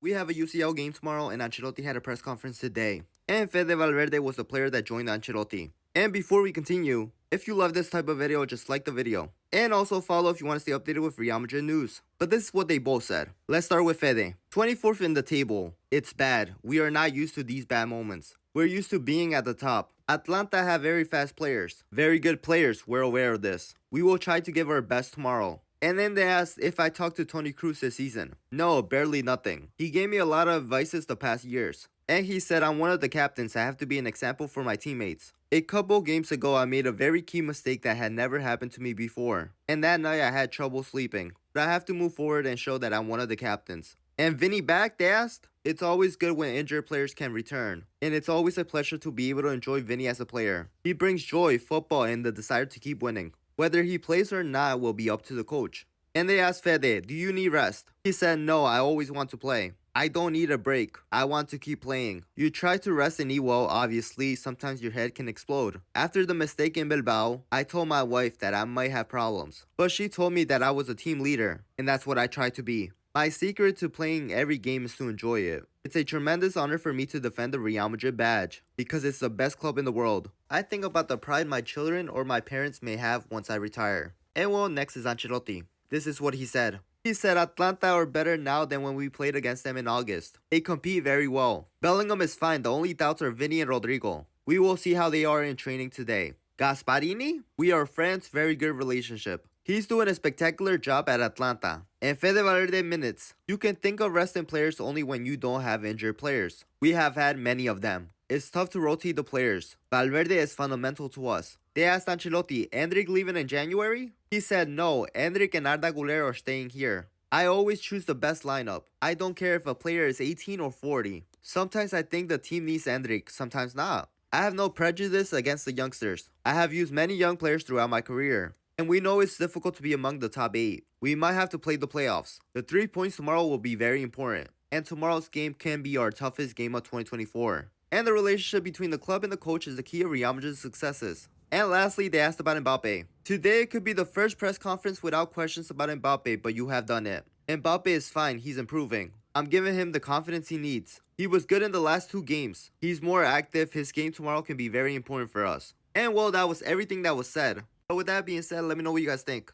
We have a UCL game tomorrow, and Ancelotti had a press conference today. And Fede Valverde was the player that joined Ancelotti. And before we continue, if you love this type of video, just like the video. And also follow if you want to stay updated with Real Madrid news. But this is what they both said. Let's start with Fede. 24th in the table. It's bad. We are not used to these bad moments. We're used to being at the top. Atlanta have very fast players. Very good players. We're aware of this. We will try to give our best tomorrow. And then they asked if I talked to Tony Cruz this season. No, barely nothing. He gave me a lot of advices the past years. And he said I'm one of the captains. I have to be an example for my teammates. A couple games ago, I made a very key mistake that had never happened to me before. And that night, I had trouble sleeping. But I have to move forward and show that I'm one of the captains. And Vinny back, they asked? It's always good when injured players can return. And it's always a pleasure to be able to enjoy Vinny as a player. He brings joy, football, and the desire to keep winning. Whether he plays or not will be up to the coach. And they asked Fede, do you need rest? He said, no, I always want to play. I don't need a break. I want to keep playing. You try to rest and eat well, obviously, sometimes your head can explode. After the mistake in Bilbao, I told my wife that I might have problems. But she told me that I was a team leader, and that's what I try to be. My secret to playing every game is to enjoy it. It's a tremendous honor for me to defend the Real Madrid badge, because it's the best club in the world. I think about the pride my children or my parents may have once I retire. And well, next is Ancelotti. This is what he said. He said Atlanta are better now than when we played against them in August. They compete very well. Bellingham is fine. The only doubts are Vinny and Rodrigo. We will see how they are in training today. Gasparini? We are friends. Very good relationship. He's doing a spectacular job at Atlanta. And Fede Valverde minutes. You can think of resting players only when you don't have injured players. We have had many of them. It's tough to rotate the players. Valverde is fundamental to us. They asked Ancelotti, Endrick leaving in January? He said no, Endrick and Arda Güler are staying here. I always choose the best lineup. I don't care if a player is 18 or 40. Sometimes I think the team needs Endrick, sometimes not. I have no prejudice against the youngsters. I have used many young players throughout my career. And we know it's difficult to be among the top 8. We might have to play the playoffs. The 3 points tomorrow will be very important. And tomorrow's game can be our toughest game of 2024. And the relationship between the club and the coach is the key of Real Madrid's successes. And lastly, they asked about Mbappe. Today could be the first press conference without questions about Mbappe, but you have done it. Mbappe is fine, he's improving. I'm giving him the confidence he needs. He was good in the last 2 games. He's more active, his game tomorrow can be very important for us. And well, that was everything that was said. But with that being said, let me know what you guys think.